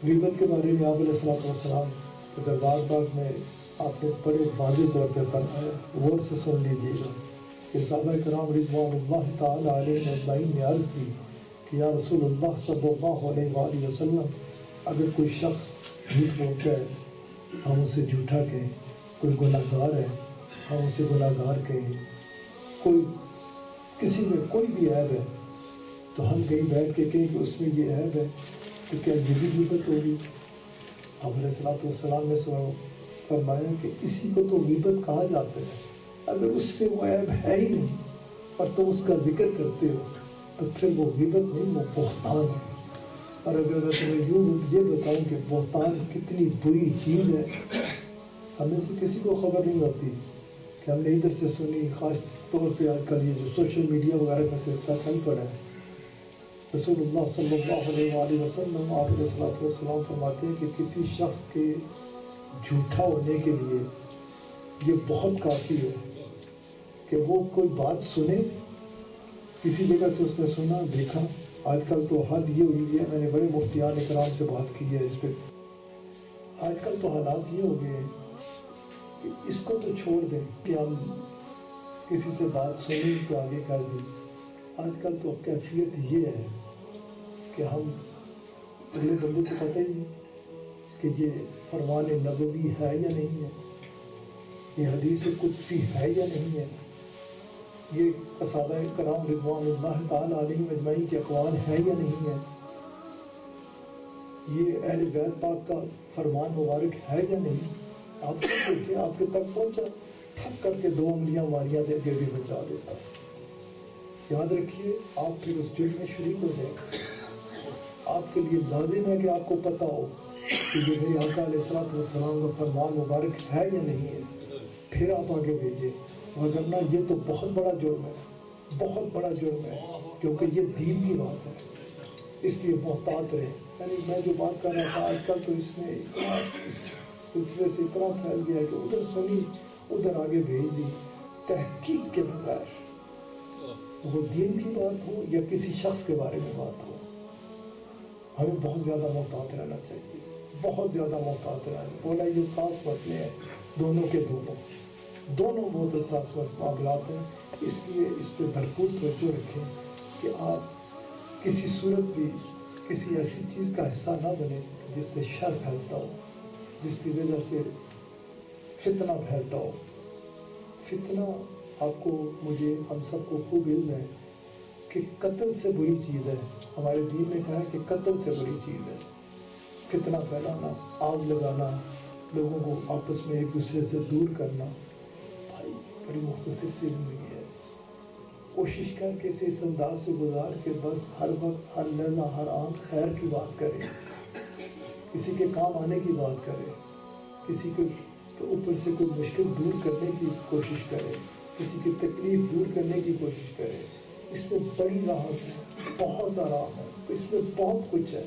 غیبت کے بارے میں آپ علیہ السلام کے دربار پاک میں آپ نے بڑے واضح طور پہ فرمایا، غور سے سن لیجیے گا کہ صحابہ کرام رضوان اللہ تعالی علیہ اجمعین نے عرض کی کہ یا رسول اللہ صلی اللہ علیہ وآلہ وسلم، اگر کوئی شخص جھوٹ بولتا ہے ہم اسے جھوٹا کہیں، کوئی گناہ گار ہے ہم اسے گناہ گار کہیں، کوئی کسی میں کوئی بھی عیب ہے تو ہم کہیں بیٹھ کے کہیں کہ اس میں یہ عیب ہے، تو کیا یہ بھی غیبت ہوگی؟ آپ علیہ السلام نے فرمایا کہ اسی کو تو غیبت کہا جاتا ہے، اگر اس پہ وہ عیب ہے ہی نہیں اور تم اس کا ذکر کرتے ہو تو پھر وہ غیبت نہیں، وہ بہتان ہے۔ اور اگر میں تمہیں یوں یہ بتاؤں کہ بہتان کتنی بری چیز ہے، ہمیں سے کسی کو خبر نہیں ہوتی کہ ہم نے ادھر سے سنی، خاص طور پہ آج کل یہ جو سوشل میڈیا وغیرہ کا سلسلہ چل پڑا ہے۔ رسول اللہ صلی اللہ علیہ وآلہ وسلم آپ علیہ السلام فرماتے ہیں کہ کسی شخص کے جھوٹا ہونے کے لیے یہ بہت کافی ہے کہ وہ کوئی بات سنے، کسی جگہ سے اس نے سنا دیکھا۔ آج کل تو حد یہ ہوئی ہے، میں نے بڑے مفتیان اکرام سے بات کی ہے اس پہ، آج کل تو حالات یہ ہو گئے ہیں کہ اس کو تو چھوڑ دیں کہ ہم کسی سے بات سنیں تو آگے کر دیں۔ آج کل تو کیفیت یہ ہے کہ ہم اگلے بندے کو پتہ ہی نہیں کہ یہ فرمان نبوی ہے یا نہیں ہے، یہ حدیث قدسی ہے یا نہیں ہے، یہ صحابہ کرام رضوان اللہ تعالی علیہم اجمعین کے اقوال ہے یا نہیں ہے، یہ اہل بیت پاک کا فرمان مبارک ہے یا نہیں۔ آپ کو دیکھیں، آپ کے تک پہنچا، ٹھک کر کے 2 انگلیاں ماریاں دے کے بھی بچا دیتا ہے۔ یاد رکھیے، آپ پھر اس جرم میں شریک ہو جائیں، آپ کے لیے لازم ہے کہ آپ کو پتہ ہو کہ یہ میرے آقا علیہ السلام کا فرمان مبارک ہے یا نہیں ہے، پھر آپ آگے بھیجیں، وگرنہ یہ تو بہت بڑا جرم ہے، بہت بڑا جرم ہے، کیونکہ یہ دین کی بات ہے، اس لیے محتاط رہیں۔ یعنی میں جو بات کر رہا تھا، آج کل تو اس میں اس سلسلے سے اتنا پھیل گیا ہے کہ ادھر سنی ادھر آگے بھیج دی، تحقیق کے بغیر، وہ دین کی بات ہو یا کسی شخص کے بارے میں بات ہو، ہمیں بہت زیادہ محتاط رہنا چاہیے، بہت زیادہ محتاط رہنا۔ بولا یہ حساس مسئلے ہیں، دونوں کے دونوں بہت حساس معاملات ہیں، اس لیے اس پہ بھرپور توجہ رکھیں کہ آپ کسی صورت بھی کسی ایسی چیز کا حصہ نہ بنے جس سے شر پھیلتا ہو، جس کی وجہ سے فتنہ پھیلتا ہو۔ فتنہ آپ کو، مجھے، ہم سب کو خوب علم ہے کہ قتل سے بری چیز ہے، ہمارے دین نے کہا ہے کہ قتل سے بری چیز ہے فتنہ پھیلانا، آگ لگانا، لوگوں کو آپس میں ایک دوسرے سے دور کرنا۔ بھائی بڑی مختصر سی زندگی ہے، کوشش کر کے اسے اس انداز سے گزار کے بس ہر وقت، ہر لمحہ، ہر آنکھ خیر کی بات کرے، کسی کے کام آنے کی بات کرے، کسی کے اوپر سے کوئی مشکل دور کرنے کی کوشش کرے، کسی کی تکلیف دور کرنے کی کوشش کرے۔ اس میں بڑی راحت ہے، بہت آرام ہے، اس میں بہت کچھ ہے۔